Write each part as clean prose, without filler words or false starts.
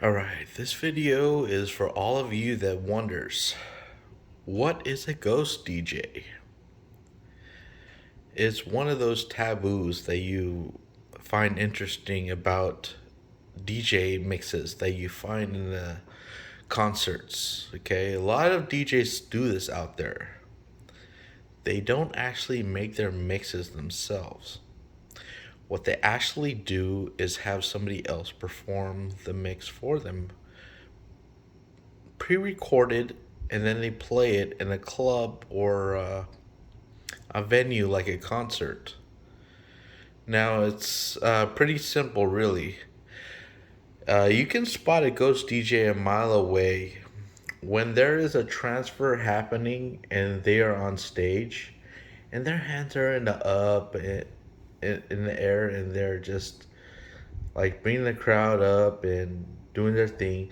Alright, this video is for all of you that wonders, what is a ghost DJ? It's one of those taboos that you find interesting about DJ mixes that you find in the concerts. Okay, a lot of DJs do this out there. They don't actually make their mixes themselves. What they actually do is have somebody else perform the mix for them, pre-recorded, and then they play it in a club or a venue like a concert. Now it's pretty simple, really. You can spot a ghost DJ a mile away when there is a transfer happening and they are on stage, and their hands are in the in the air, and they're just like bringing the crowd up and doing their thing.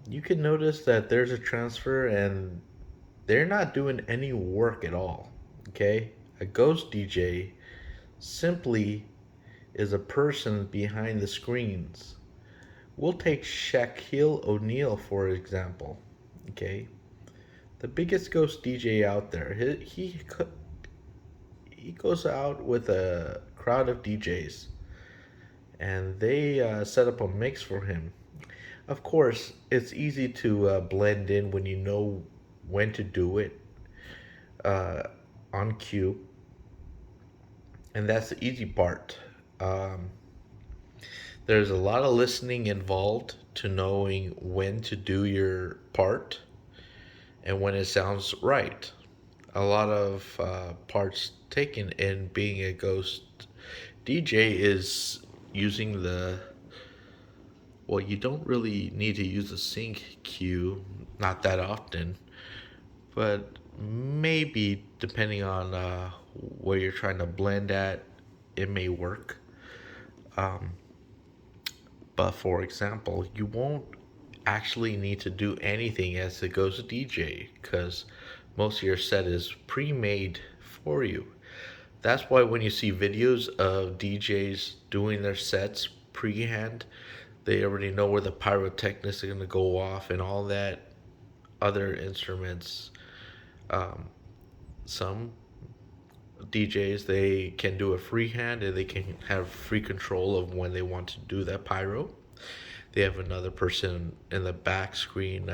You can notice that there's a transfer and they're not doing any work at all. Okay? A ghost DJ simply is a person behind the screens. We'll take Shaquille O'Neal for example. Okay? The biggest ghost DJ out there. He goes out with a crowd of DJs and they set up a mix for him. Of course, it's easy to blend in when you know when to do it uh, on cue, and that's the easy part. Um, there's a lot of listening involved to knowing when to do your part and when it sounds right. A lot of parts taken in being a ghost DJ is using the well, you don't really need to use a sync cue, not that often, but maybe depending on where you're trying to blend at, it may work. Um, but for example, you won't actually need to do anything as it goes to DJ because most of your set is pre-made for you. That's why when you see videos of DJs doing their sets pre-hand, they already know where the pyrotechnics are going to go off and all that other instruments. Um, some DJs, they can do a freehand and they can have free control of when they want to do that pyro. They have another person in the back screen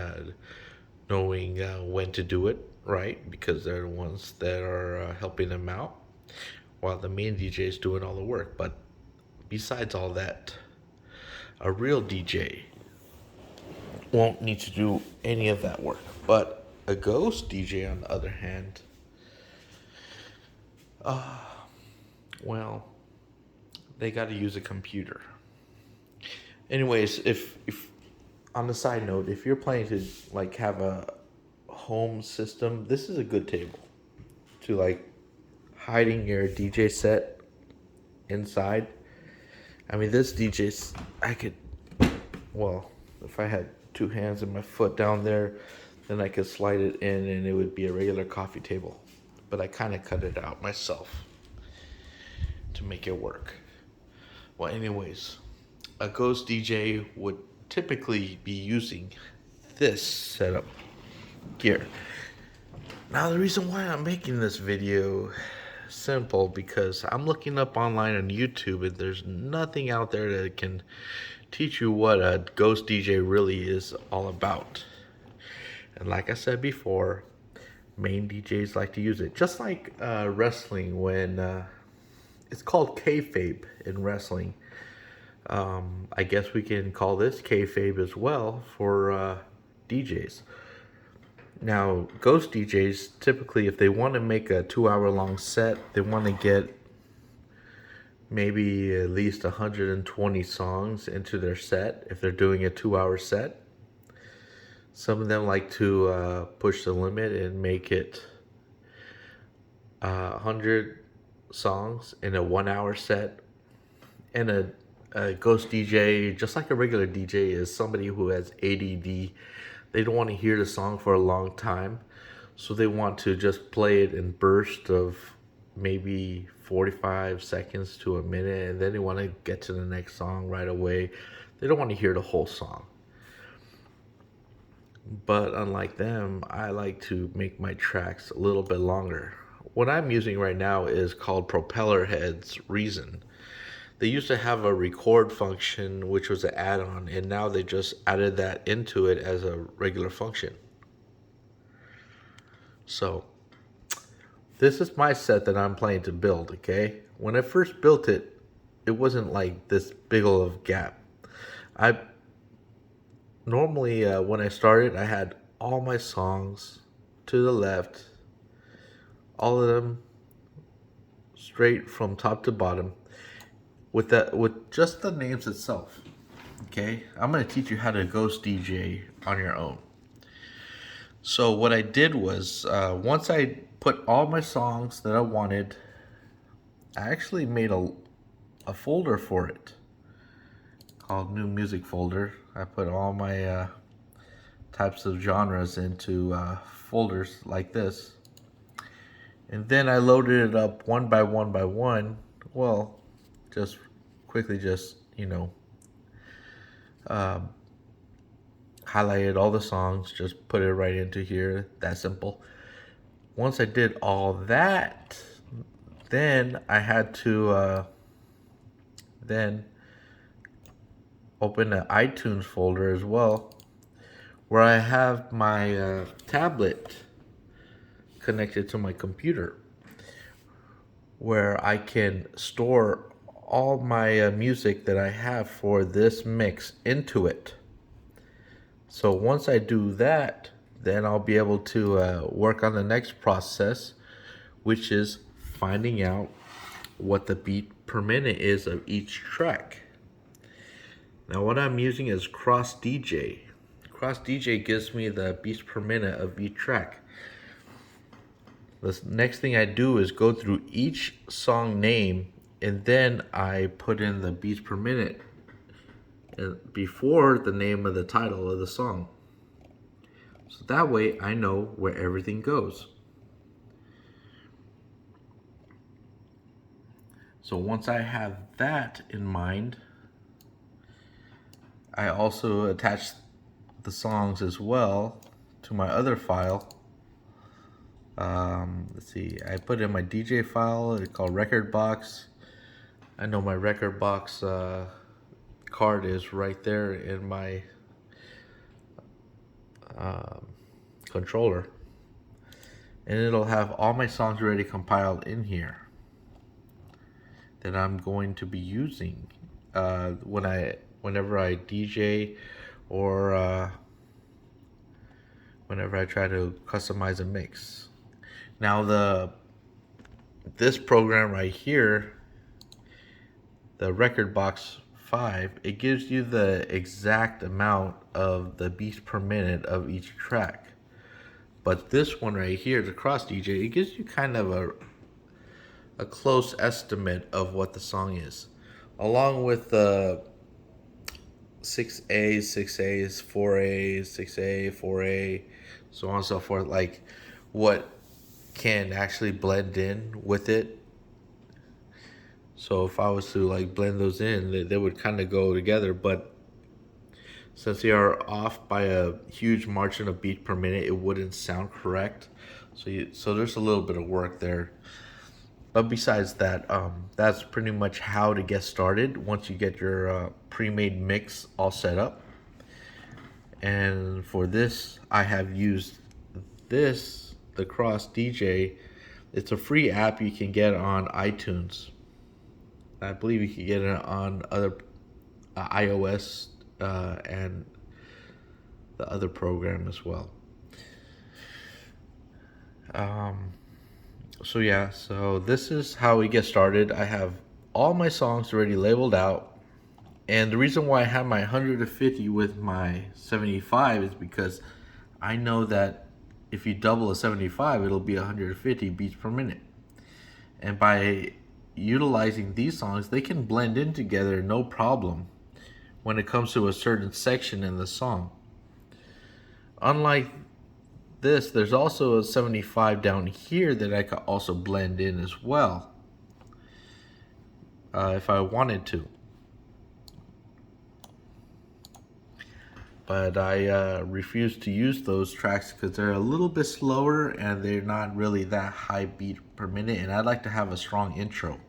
knowing when to do it right because they're the ones that are helping them out while the main DJ is doing all the work. But besides all that, a real DJ won't need to do any of that work. But a ghost DJ, on the other hand, well, they got to use a computer. Anyways, if on the side note, if you're planning to like have a home system, this is a good table to like hiding your DJ set inside. I mean, this DJ's I could well, if I had two hands and my foot down there, then I could slide it in and it would be a regular coffee table. But I kind of cut it out myself to make it work. Well, anyways, a ghost DJ would typically be using this setup here. Now, the reason why I'm making this video simple because I'm looking up online on YouTube and there's nothing out there that can teach you what a ghost DJ really is all about. And like I said before, main DJs like to use it. Just like wrestling, when it's called kayfabe in wrestling. I guess we can call this kayfabe as well for DJs. Now, ghost DJs typically, if they want to make a 2 hour long set, they want to get maybe at least 120 songs into their set if they're doing a 2 hour set. Some of them like to push the limit and make it 100 songs in a 1 hour set. And a ghost DJ, just like a regular DJ, is somebody who has ADD. They don't want to hear the song for a long time, so they want to just play it in bursts of maybe 45 seconds to a minute, and then they want to get to the next song right away. They don't want to hear the whole song. But unlike them, I like to make my tracks a little bit longer. What I'm using right now is called Propellerhead's Reason. They used to have a record function, which was an add-on, and now they just added that into it as a regular function. So this is my set that I'm planning to build, okay? When I first built it, it wasn't like this big of gap. I normally, when I started, I had all my songs to the left, all of them straight from top to bottom, with just the names itself. Okay, I'm gonna teach you how to ghost DJ on your own. So what I did was, once I put all my songs that I wanted, I actually made a folder for it called New Music Folder. I put all my types of genres into folders like this. And then I loaded it up one by one by one. Well, just quickly highlighted all the songs, just put it right into here, that simple. Once I did all that, then I had to then open the iTunes folder as well, where I have my tablet connected to my computer, where I can store all my music that I have for this mix into it. So once I do that, then I'll be able to work on the next process, which is finding out what the beat per minute is of each track. Now what I'm using is Cross DJ. Cross DJ gives me the beats per minute of each track. The next thing I do is go through each song name, and then I put in the beats per minute before the name of the title of the song. So that way I know where everything goes. So once I have that in mind, I also attach the songs as well to my other file. Let's see, I put in my DJ file, it's called Rekordbox. I know my Rekordbox card is right there in my controller, and it'll have all my songs already compiled in here that I'm going to be using whenever I DJ or whenever I try to customize a mix. Now this program right here, the Rekordbox 5, it gives you the exact amount of the beats per minute of each track. But this one right here, the Cross DJ, it gives you kind of a close estimate of what the song is, along with the 6A's, 6A's, 4A's, 6A, 4A, so on and so forth, like what can actually blend in with it. So if I was to like blend those in, they would kind of go together, but since they are off by a huge margin of beat per minute, it wouldn't sound correct. So there's a little bit of work there. But besides that, that's pretty much how to get started once you get your pre-made mix all set up. And for this, I have used the Cross DJ. It's a free app you can get on iTunes. I believe you can get it on other iOS and the other program as well. So this is how we get started. I have all my songs already labeled out, and the reason why I have my 150 with my 75 is because I know that if you double a 75, it'll be 150 beats per minute. And by utilizing these songs, they can blend in together no problem when it comes to a certain section in the song. Unlike this, there's also a 75 down here that I could also blend in as well. if I wanted to. But I refuse to use those tracks because they're a little bit slower and they're not really that high beat per minute, and I'd like to have a strong intro.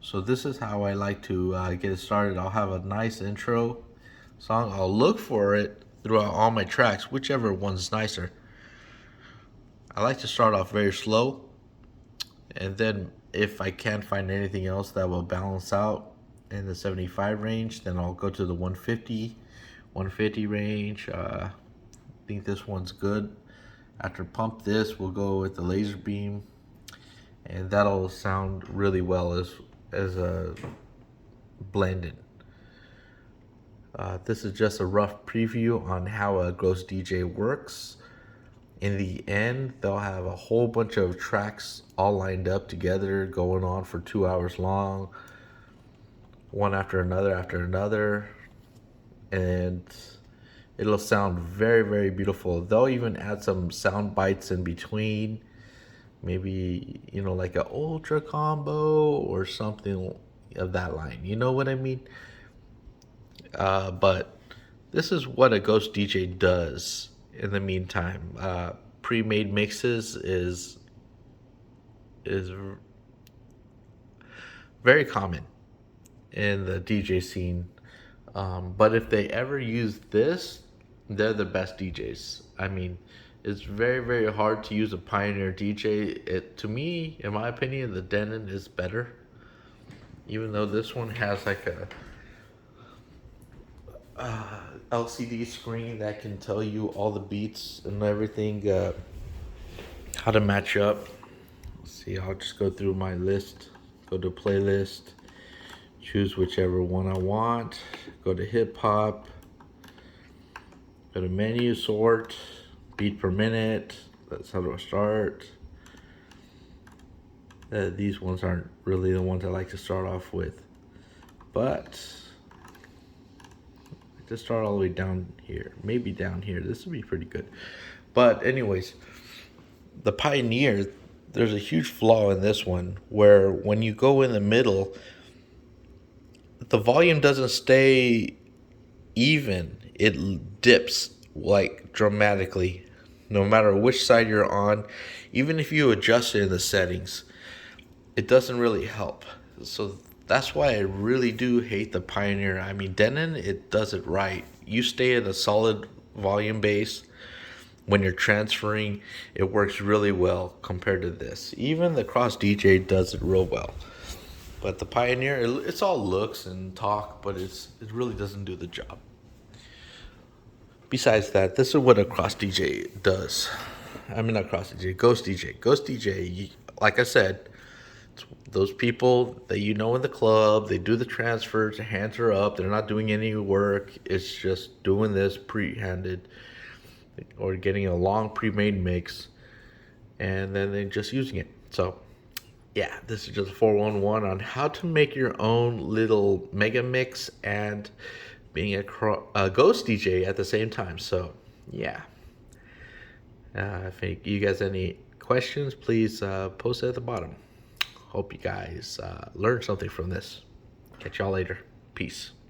So this is how I like to get it started. I'll have a nice intro song. I'll look for it throughout all my tracks, whichever one's nicer. I like to start off very slow, and then if I can't find anything else that will balance out in the 75 range, then I'll go to the 150 range. I think this one's good. After pump this, we'll go with the laser beam, and that'll sound really well as a blended. This is just a rough preview on how a Ghost DJ works. In the end, they'll have a whole bunch of tracks all lined up together, going on for 2 hours long, one after another, and it'll sound very, very beautiful. They'll even add some sound bites in between, maybe, like an ultra combo or something of that line. You know what I mean? But this is what a Ghost DJ does in the meantime. Pre-made mixes is very common in the DJ scene. But if they ever use this, they're the best DJs. I mean, it's very, very hard to use a Pioneer DJ. To me, in my opinion, the Denon is better. Even though this one has like a LCD screen that can tell you all the beats and everything, how to match up. Let's see, I'll just go through my list, go to playlist, choose whichever one I want, go to hip hop, go to menu, sort, beat per minute. That's how do I start. These ones aren't really the ones I like to start off with, but just start all the way down here, maybe down here. This would be pretty good. But anyways, the Pioneer, there's a huge flaw in this one where when you go in the middle, the volume doesn't stay even. It dips like dramatically no matter which side you're on. Even if you adjust it in the settings, it doesn't really help. So that's why I really do hate the Pioneer. I mean, Denon, it does it right. You stay at a solid volume base. When you're transferring, it works really well compared to this. Even the Cross DJ does it real well. But the Pioneer, it's all looks and talk, but it really doesn't do the job. Besides that, this is what a Cross DJ does. I mean, not Cross DJ, Ghost DJ. Ghost DJ, like I said, those people that in the club, they do the transfers, their hands are up, they're not doing any work. It's just doing this pre-handed or getting a long pre-made mix, and then they're just using it. So yeah, this is just a 411 on how to make your own little mega mix and being a Ghost DJ at the same time. So yeah, if you guys have any questions, please post it at the bottom. Hope you guys learned something from this. Catch y'all later. Peace.